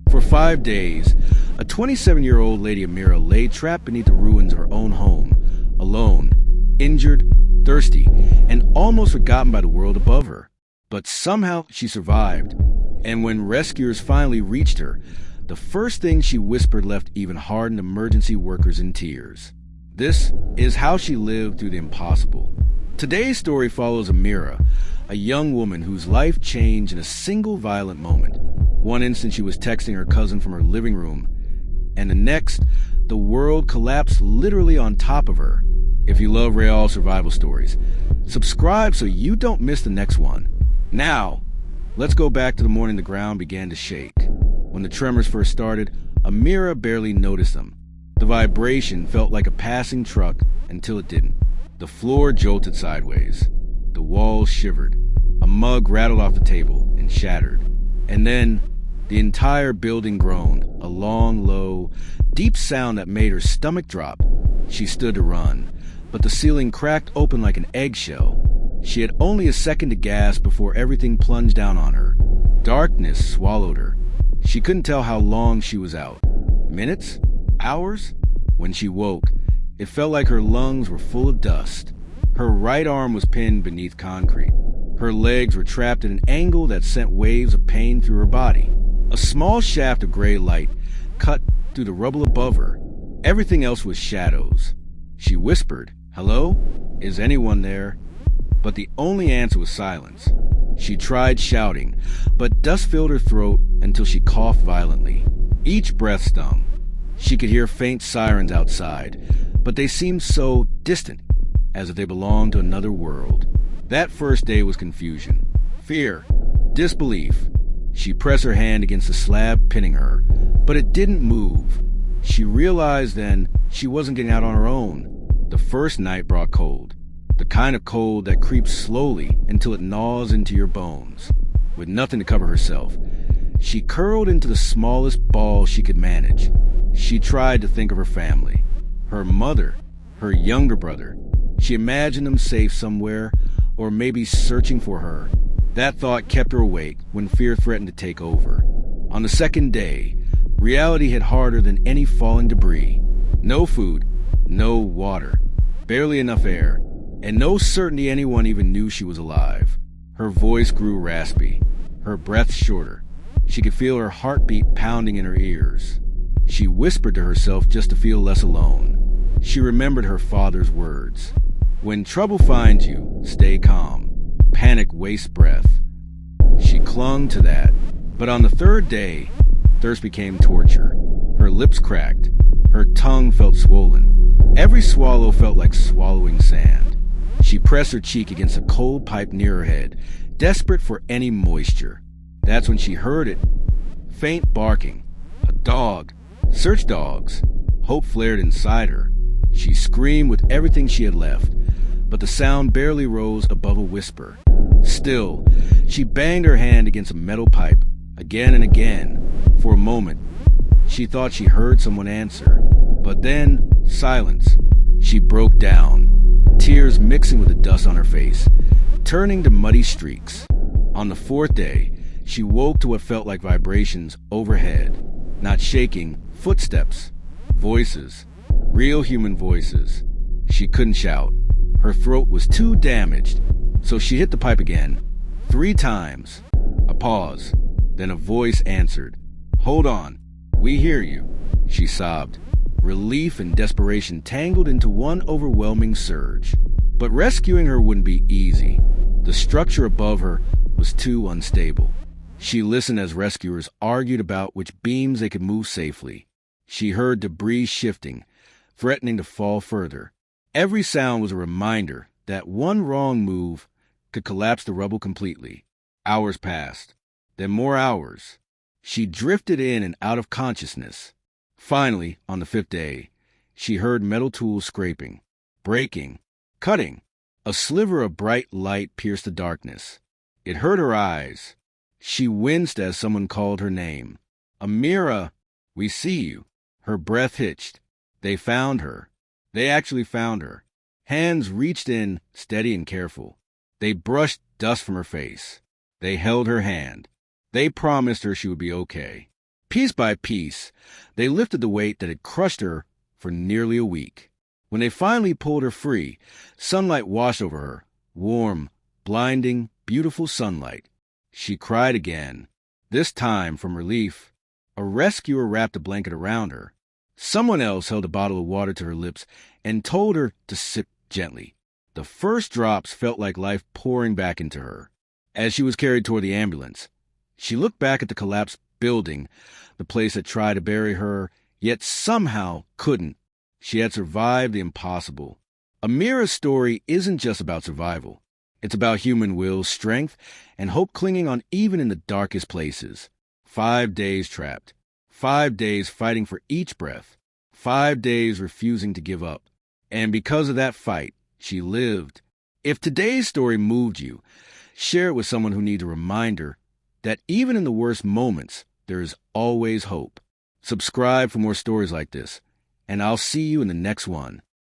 For 5 days, a 27-year-old Lady Amira lay trapped beneath the ruins of her own home, alone, injured, thirsty, and almost forgotten by the world above her. But somehow she survived, and when rescuers finally reached her, the first thing she whispered left even hardened emergency workers in tears. This is how she lived through the impossible. Today's story follows Amira, a young woman whose life changed in a single violent moment. One instant she was texting her cousin from her living room, and the next, the world collapsed literally on top of her. If you love real survival stories, subscribe so you don't miss the next one. Now, let's go back to the morning the ground began to shake. When the tremors first started, Amira barely noticed them. The vibration felt like a passing truck until it didn't. The floor jolted sideways. The walls shivered. A mug rattled off the table and shattered. And then, the entire building groaned, a long, low, deep sound that made her stomach drop. She stood to run, but the ceiling cracked open like an eggshell. She had only a second to gasp before everything plunged down on her. Darkness swallowed her. She couldn't tell how long she was out. Minutes? Hours? When she woke, it felt like her lungs were full of dust. Her right arm was pinned beneath concrete. Her legs were trapped at an angle that sent waves of pain through her body. A small shaft of gray light cut through the rubble above her. Everything else was shadows. She whispered, "Hello? Is anyone there?" But the only answer was silence. She tried shouting, but dust filled her throat until she coughed violently. Each breath stung. She could hear faint sirens outside, but they seemed so distant, as if they belonged to another world. That first day was confusion, fear, disbelief. She pressed her hand against the slab pinning her, but it didn't move. She realized then she wasn't getting out on her own. The first night brought cold, the kind of cold that creeps slowly until it gnaws into your bones. With nothing to cover herself, she curled into the smallest ball she could manage. She tried to think of her family, her mother, her younger brother. She imagined them safe somewhere, or maybe searching for her. That thought kept her awake when fear threatened to take over. On the second day, reality hit harder than any falling debris. No food, no water, barely enough air, and no certainty anyone even knew she was alive. Her voice grew raspy, her breath shorter. She could feel her heartbeat pounding in her ears. She whispered to herself just to feel less alone. She remembered her father's words. "When trouble finds you, stay calm. Panic wastes breath." She clung to that. But on the third day, thirst became torture. Her lips cracked. Her tongue felt swollen. Every swallow felt like swallowing sand. She pressed her cheek against a cold pipe near her head, desperate for any moisture. That's when she heard it. Faint barking. A dog. Search dogs. Hope flared inside her. She screamed with everything she had left, but the sound barely rose above a whisper. Still, she banged her hand against a metal pipe, again and again. For a moment, she thought she heard someone answer, but then, silence. She broke down, tears mixing with the dust on her face, turning to muddy streaks. On the fourth day, she woke to what felt like vibrations overhead. Not shaking, footsteps, voices, real human voices. She couldn't shout. Her throat was too damaged, so she hit the pipe again, 3 times. A pause, then a voice answered. "Hold on, we hear you," she sobbed. Relief and desperation tangled into one overwhelming surge. But rescuing her wouldn't be easy. The structure above her was too unstable. She listened as rescuers argued about which beams they could move safely. She heard debris shifting, threatening to fall further. Every sound was a reminder that one wrong move could collapse the rubble completely. Hours passed, then more hours. She drifted in and out of consciousness. Finally, on the 5th day, she heard metal tools scraping, breaking, cutting. A sliver of bright light pierced the darkness. It hurt her eyes. She winced as someone called her name. "Amira, we see you." Her breath hitched. They found her. They actually found her. Hands reached in, steady and careful. They brushed dust from her face. They held her hand. They promised her she would be okay. Piece by piece, they lifted the weight that had crushed her for nearly a week. When they finally pulled her free, sunlight washed over her, warm, blinding, beautiful sunlight. She cried again, this time from relief. A rescuer wrapped a blanket around her. Someone else held a bottle of water to her lips and told her to sip gently. The first drops felt like life pouring back into her. As she was carried toward the ambulance, she looked back at the collapsed building, the place that tried to bury her, yet somehow couldn't. She had survived the impossible. Amira's story isn't just about survival. It's about human will, strength, and hope clinging on even in the darkest places. 5 days trapped. 5 days fighting for each breath. 5 days refusing to give up. And because of that fight, she lived. If today's story moved you, share it with someone who needs a reminder that even in the worst moments, there is always hope. Subscribe for more stories like this, and I'll see you in the next one.